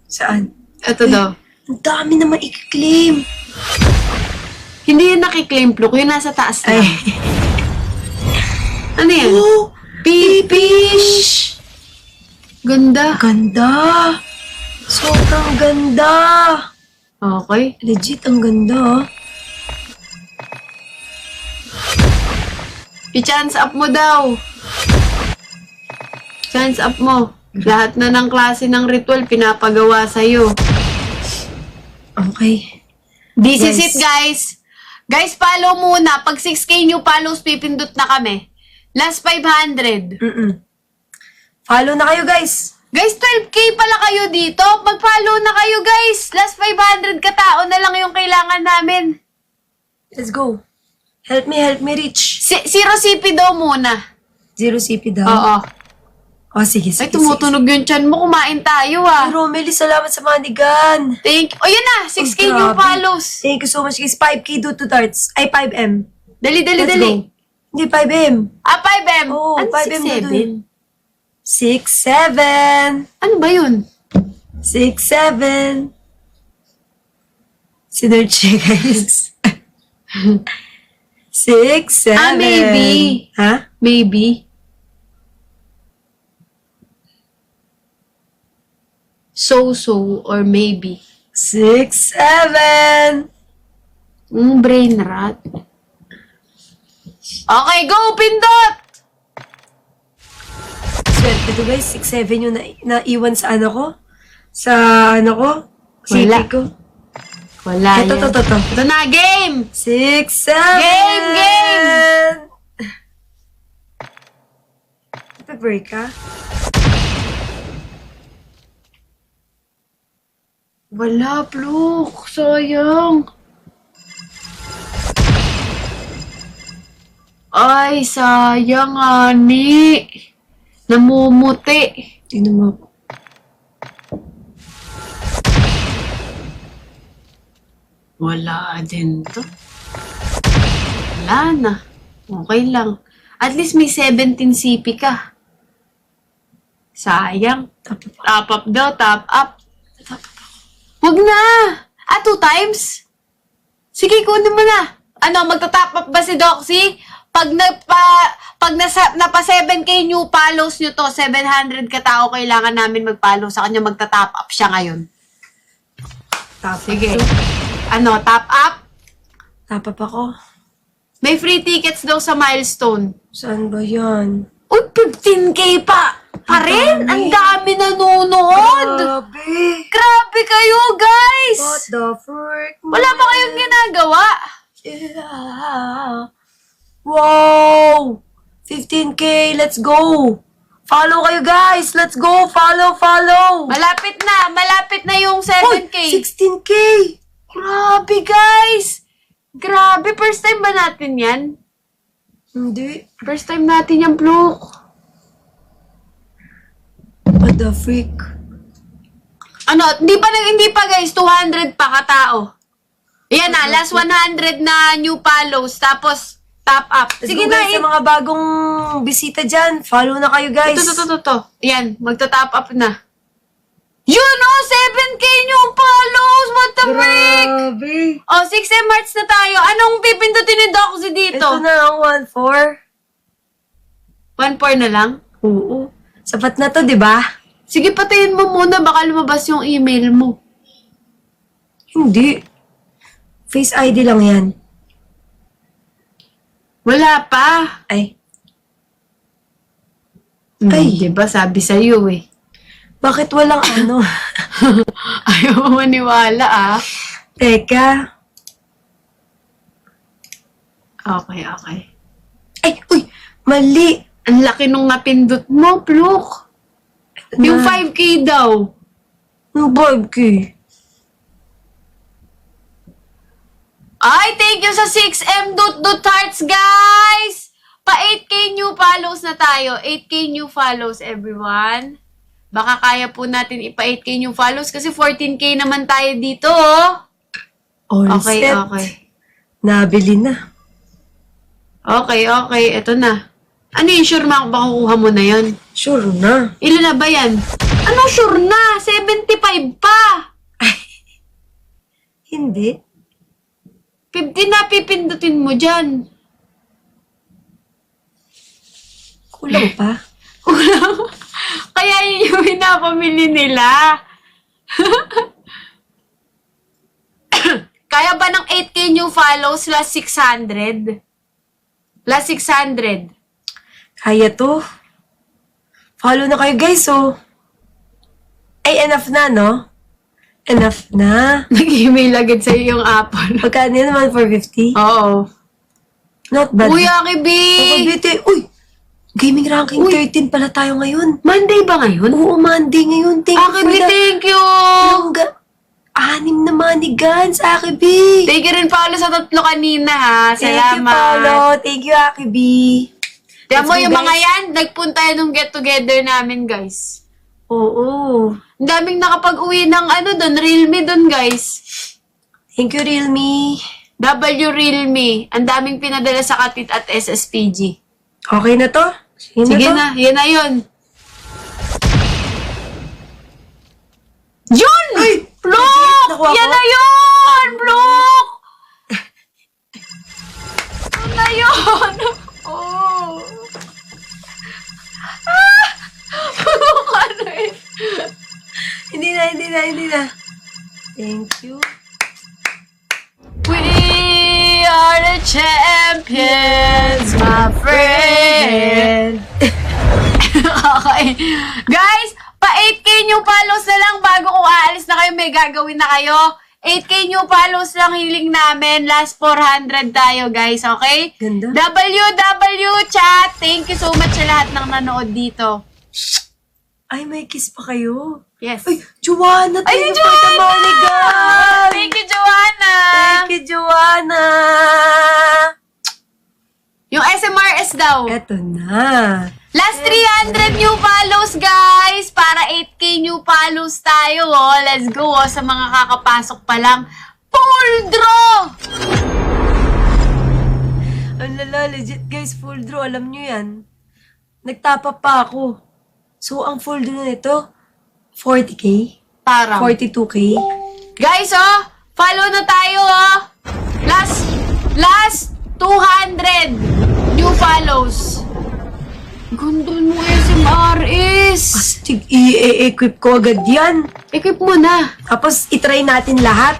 Saan? Ito daw. Ang dami naman i-claim. Hindi yun nakiklaim, Pluk. Yung nasa taas lang. Ay. Ano yan? Oh, Pipish! Ganda. ganda. Sobrang ganda. Okay. Legit, ang ganda. I-chance up mo daw. Chance up mo. Lahat na ng klase ng ritual pinapagawa sa'yo. Okay. This is Guys. it, guys. Guys, follow muna. Pag 6K new follows, pipindot na kami. Last 500. Follow na kayo, guys. Guys, 12K pala kayo dito. Mag-follow na kayo, guys. Last 500 katao na lang yung kailangan namin. Let's go. Help me reach. Si Rosipi daw muna. 0 CP daw. Oo. Oh, sige, Ay, sige. tumutunog yung tiyan mo. Kumain tayo, Ay, ah. Romely, salamat sa manigan. Thank you. O, yun na. 6K Oh, new grabe. follows. Thank you so much, guys. 5K do to darts. Ay, 5M. Dali. Let's go. Hindi, 5M. Ah, 5M. Oo, ano 5M na 6-7? dun. 6-7. Ano ba yun? 6-7. Sinerche, guys. 6-7. Ah, maybe. Ha? Maybe. So, or maybe. 6-7. Brain rot. Okay, go, pindot! Swerte to, guys. 6-7 yung naiwan sa ano ko. Sa ano ko. Wala. City ko. Wala Ito, yan. to. Ito na, game! 6-7. Game! Nagpa-break ka? Wala, Pluk. Sayang. Ay, sayang, ani. Namumuti. Tingnan mo. Wala din to. Wala na. Okay lang. At least may 17 CP ka. Sayang. Top up daw, top up. Huwag na! 2 times? Sige, kunin mo na. Ano, magta-top up ba si Doxy? Pag napa 7K new follows nyo to, 700 katao kailangan namin mag-follow sa kanya, magta-top up siya ngayon. Sige. Ano, top up? Tapap ako. May free tickets daw sa milestone. Saan ba yan? Uy, 15K pa! Pa rin? Ang dami nanonood! Grabe! Grabe kayo, guys! What the frick? Wala ba kayong ginagawa? Yeah. Wow! 15K, let's go! Follow kayo, guys! Let's go! Follow! Malapit na yung Uy, 7K. 16K! Grabe, guys! Grabe, first time ba natin yan? Hindi. First time natin yan, Pluk. What the freak? Ano, hindi pa guys, 200 pa katao. Ayan na, last 100 na new follows, tapos top up. Let's Sige go, na, guys, sa mga bagong bisita dyan. Follow na kayo, guys. Ito. Ayan, magta-top up na. Yun, 7K yung follows! What the frick? Grabe. 6 March na tayo. Anong pipindutin ni Doxy dito? Ito na ang 1-4. 1-4 na lang? Oo. Sapat na to, di ba? Sige, patayin mo muna. Baka lumabas yung email mo. Hindi. Face ID lang yan. Wala pa. Ay. Ay, diba sabi sa'yo eh. Bakit walang ano? Ayaw mo maniwala ah. Teka. Okay. Ay, uy! Mali! Ang laki nung napindot mo, Pluk. Yung 5K daw. Yung 5K. Ay, thank you sa 6M hearts, guys! Pa 8K new follows na tayo. 8K new follows, everyone. Baka kaya po natin ipa 8K new follows kasi 14K naman tayo dito, oh. All Okay. Nabili na. Okay. Ito na. Ano yung sure baka kukuha mo na yon? Sure na. Ilan na ba yan? Ano sure na? 75 pa. Hindi. 50 na pipindutin mo dyan. Kulang pa. Kaya yun yung pinapamili nila. Kaya ba ng 8K new follows last 600? Last 600. Kaya to. Follow na kayo guys, oh. Ay, enough na, no? Enough na. Nag-email agad sa'yo yung Apple. Magkano yun naman? 450? Oo. Not bad. Uy, Aki B! Uy! Gaming ranking 13 pala tayo ngayon. Monday ba ngayon? Oo, Monday ngayon. Thank Aki B, thank you! Anim na money guns, Aki B. Thank you rin, Paolo, sa 3 kanina, ha? Thank you, Salamat. Paolo. Thank you, Aki B. Tiyan mo, Let's go, yung mga guys. yan, nagpunta yan nung get-together namin, guys. Oo. Ang daming nakapag-uwi ng doon, Realme doon, guys. Thank you, Realme. W Realme. Ang daming pinadala sa Katit at SSPG. Okay na to? Sige na, yan na yun. Yun! Uy! Block! Nakuha Yan ko? na yun! Block! Yan na yun! Oh! Ano eh? Hindi na. Thank you. We are the champions, my friend. Okay. Guys, pa 8K new follows na lang bago kung aalis na kayo, may gagawin na kayo. 8K new follows lang hiling namin. Last 400 tayo, guys. Okay? Ganda. WW chat. Thank you so much sa lahat ng nanood dito. Ay, may kiss pa kayo. Yes. Ay, Joanna, thank Ay, you for the money, guys. Thank you, Joanna! Thank you, Joanna. Yung SMRS daw. Eto na. Last 300 new follows, guys! Para 8K new follows tayo, oh. Let's go, oh. Sa mga kakapasok pa lang. Full draw! Ang lala, legit guys, full draw. Alam nyo yan. Nagtapa pa ako. So, ang full draw nito, 40K? Parang. 42K? Guys, oh! Follow na tayo, oh! Last 200 new follows. Ganda mo, SMRS! Astig, i-equip ko agad yan. Equip mo na. Tapos, itry natin lahat.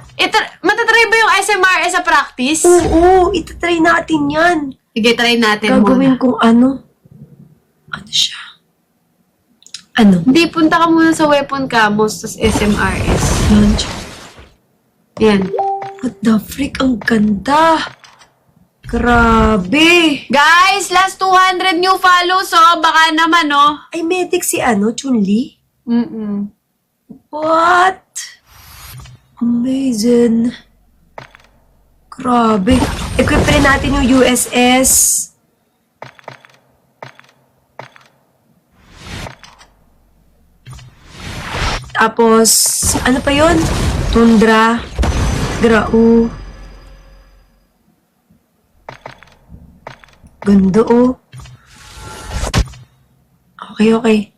Matatry ba yung SMRS sa practice? Oo, itatry natin yan. Sige, try natin Gagawin muna. kong ano. Ano siya? Ano? Hindi, punta ka muna sa weapon camos, tas SMRS. Launch. Yan. What the freak? Ang ganda. Grabe. Guys, last 200 new follows, oh. Baka naman, oh. Ay, medic si ano? Chun-Li? Mm-mm. What? Amazing. Grabe. Equip rin natin yung USS. Tapos, ano pa yun? Tundra. Grau. Ganda, oh. Okay.